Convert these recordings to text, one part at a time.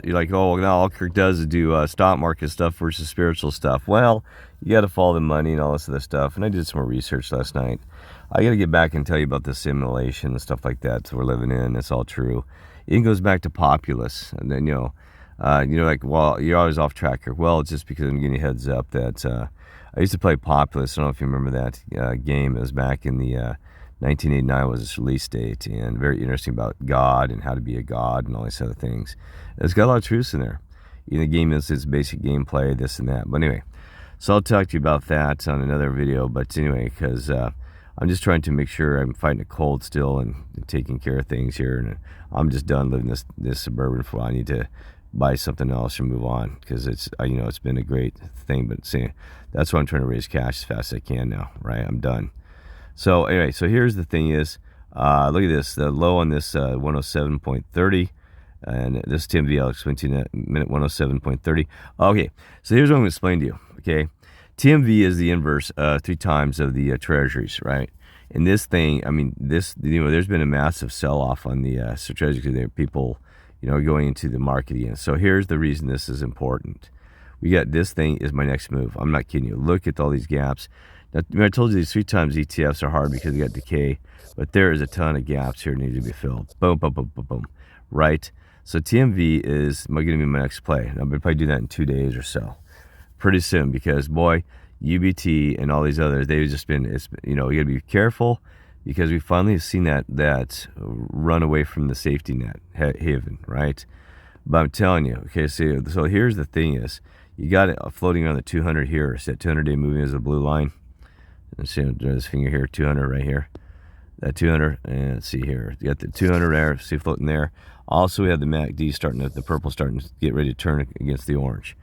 You're like, oh, now all Kirk does is do stock market stuff versus spiritual stuff. Well, you got to follow the money and all this other stuff. And I did some more research last night. I got to get back and tell you about the simulation and stuff like that. So we're living in. That's all true. It goes back to populace, and then like, well, you're always off track here. Well, it's just because I'm giving you a heads up that I used to play populace. I don't know if you remember that game. It was back in the 1989 was its release date, and very interesting about God and how to be a god and all these other things. It's got a lot of truths in there. The game is its basic gameplay, this and that. But anyway, so I'll talk to you about that on another video. But anyway, because I'm just trying to make sure I'm fighting a cold still and taking care of things here, and I'm just done living this suburban for a while. I need to buy something else or move on, because it's it's been a great thing. But see, that's why I'm trying to raise cash as fast as I can now. Right, I'm done. So anyway, so here's the thing is, look at this, the low on this 107.30, and this TMV, I'll explain to you in a minute, 107.30. Okay, so here's what I'm going to explain to you, okay? TMV is the inverse 3 times of the treasuries, right? And this thing, I mean, there's been a massive sell-off on the treasuries. There are people, going into the market again. So here's the reason this is important. We got this thing is my next move. I'm not kidding you. Look at all these gaps. Now, I told you these 3 times ETFs are hard because they got decay, but there is a ton of gaps here that need to be filled. Boom, boom, boom, boom, boom. Right? So TMV is going to be my next play. I'm going to probably do that in 2 days or so. Pretty soon, because boy, UBT and all these others, they've just been, you got to be careful, because we finally have seen that run away from the safety net haven, right? But I'm telling you, okay, so here's the thing is, you got it floating around the 200 here. So that 200-day moving is a blue line. Let's see, this finger here, 200 right here. That 200, and let's see here. You got the 200 there, see floating there. Also, we have the MACD starting, the purple starting to get ready to turn against the orange.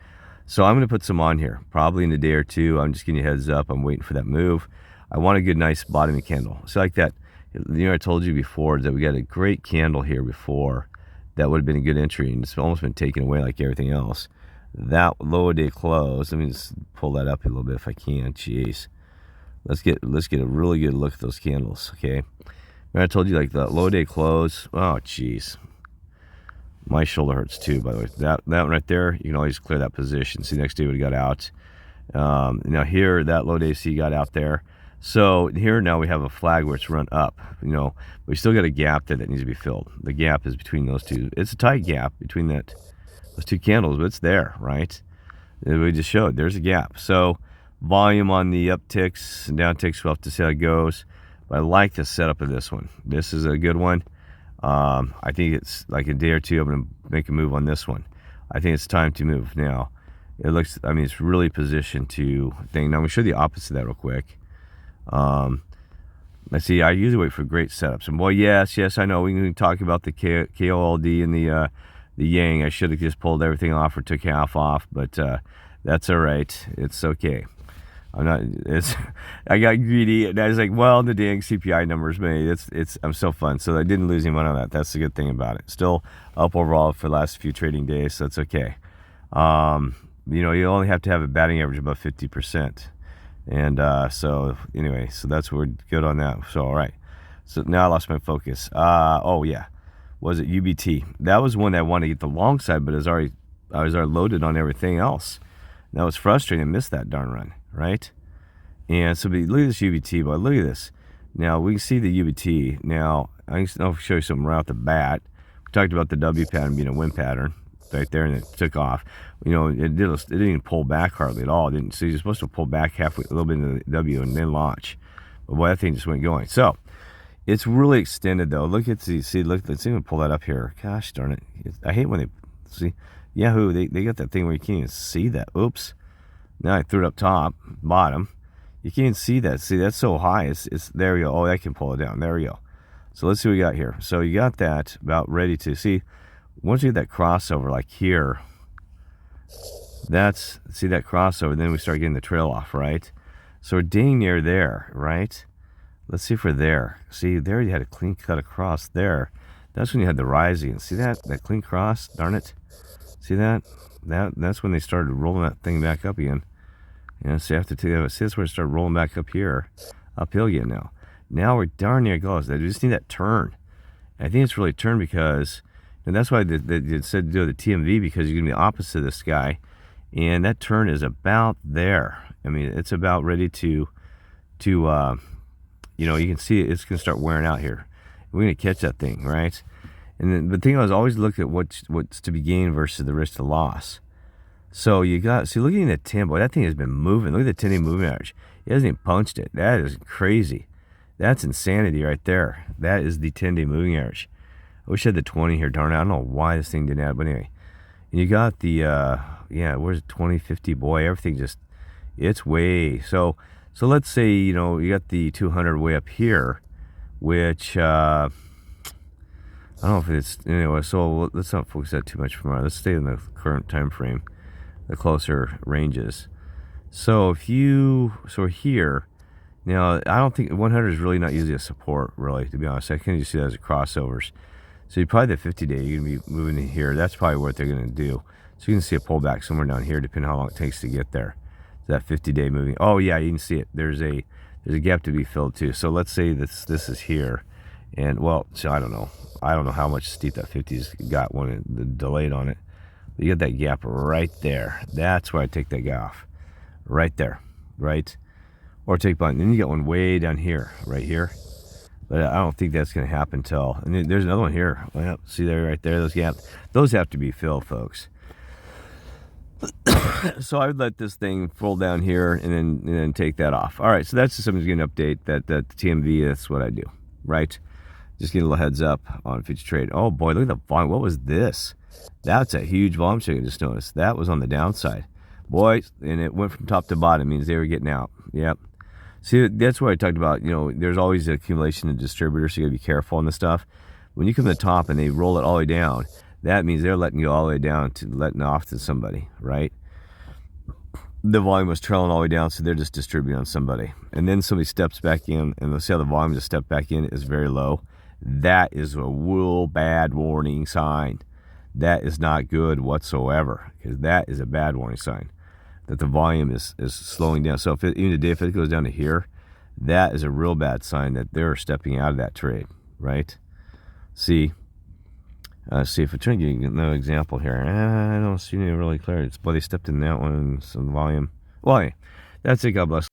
So I'm going to put some on here, probably in a day or two. I'm just giving you a heads up. I'm waiting for that move. I want a good, nice bottoming candle. So like that, I told you before that we got a great candle here before. That would have been a good entry, and it's almost been taken away like everything else. That low day close, let me just pull that up a little bit if I can. Jeez. Let's get a really good look at those candles, okay? And I told you, like, the low day close. Oh, jeez. My shoulder hurts too, by the way. That one right there, you can always clear that position. See, next day we got out. Now here, that low day, see, got out there. So here now we have a flag where it's run up. We still got a gap there that needs to be filled. The gap is between those two. It's a tight gap between those 2 candles, but it's there, right? We just showed there's a gap. So volume on the upticks and downticks, we'll have to see how it goes. But I like the setup of this one. This is a good one. I think it's like a day or two. I'm going to make a move on this one. I think it's time to move now. It looks, it's really positioned to thing. Now, I'm going to show you the opposite of that real quick. Let's see, I usually wait for great setups. And boy, yes, I know. We can talk about the KOLD and the Yang. I should have just pulled everything off or took half off, but that's all right. It's okay. I got greedy, and I was like, well, the dang CPI numbers, man, I'm so fun. So I didn't lose any money on that. That's the good thing about it. Still up overall for the last few trading days, so that's okay. You only have to have a batting average above 50%. And so anyway, so that's we're good on that. So all right. So now I lost my focus. Oh yeah. Was it UBT? That was one that I wanted to get the long side, but I was already loaded on everything else. That was frustrating. I missed that darn run, right? And so, look at this UBT, boy. Look at this. Now, we can see the UBT. Now, I'll show you something right off the bat. We talked about the W pattern being a wind pattern right there, and it took off. It didn't even pull back hardly at all. It didn't. So you're supposed to pull back halfway, a little bit into the W and then launch. But boy, that thing just went going. So, it's really extended, though. Look at look, let's even pull that up here. Gosh darn it. I hate when they, see, Yahoo, they got that thing where you can't even see that. Oops. Now I threw it up top, bottom. You can't see that. See, that's so high. It's there we go. Oh, I can pull it down. There we go. So let's see what we got here. So you got that about ready to see. Once you get that crossover, like here, see that crossover, then we start getting the trail off, right? So we're dang near there, right? Let's see if we're there. See, there you had a clean cut across there. That's when you had the rising. See that clean cross? Darn it. See that? That's when they started rolling that thing back up again. So after see, that's where it started rolling back up here, uphill again now. Now we're darn near goals. I just need that turn. And I think it's really turned because And that's why they said do the TMV, because you're going to be opposite of this guy. And that turn is about there. I mean, it's about ready to you can see it's going to start wearing out here. We're going to catch that thing, right? And then, but the thing is, always look at what's to be gained versus the risk to loss. So looking at the 10, boy, that thing has been moving. Look at the 10-day moving average. It hasn't even punched it. That is crazy. That's insanity right there. That is the 10-day moving average. I wish I had the 20 here, darn it. I don't know why this thing didn't add, but anyway. And you got the, where's the 20, 50, boy, everything just, it's way, so let's say, you got the 200 way up here, which, I don't know if it's, anyway, so let's not focus that too much for now. Let's stay in the current time frame, the closer ranges. So here, now, I don't think 100 is really not usually a support, really, to be honest. I can just see that as a crossovers. So you probably the 50-day, you're going to be moving in here. That's probably what they're going to do. So you can see a pullback somewhere down here, depending on how long it takes to get there. So that 50-day moving. Oh yeah, you can see it. There's a gap to be filled too. So let's say this is here, and well, so I don't know how much steep that 50's got when it delayed on it. But you get that gap right there. That's where I take that guy off, right there, right, or take button. Then you get one way down here, right here. But I don't think that's going to happen till, and then there's another one here. Well, see there, right there, those gaps. Those have to be filled, folks. So I would let this thing fold down here and then take that off. All right, so that's just something to get an update that the TMV, that's what I do, right? Just get a little heads up on future trade. Oh boy, look at the volume. What was this? That's a huge volume check I just noticed. That was on the downside. Boy, and it went from top to bottom, means they were getting out. Yep. See, that's what I talked about. There's always accumulation of distributors, so you got to be careful on this stuff. When you come to the top and they roll it all the way down, that means they're letting you all the way down to letting off to somebody, right? The volume was trailing all the way down, so they're just distributing on somebody. And then somebody steps back in, and let's see how the volume just stepped back in is very low. That is a real bad warning sign. That is not good whatsoever, because that is a bad warning sign that the volume is slowing down. So even today, if it goes down to here, that is a real bad sign that they're stepping out of that trade, right? See if we're trying to get another example here. I don't see any really clear. It's, boy, they stepped in that one, some volume. Well, anyway, that's it. God bless.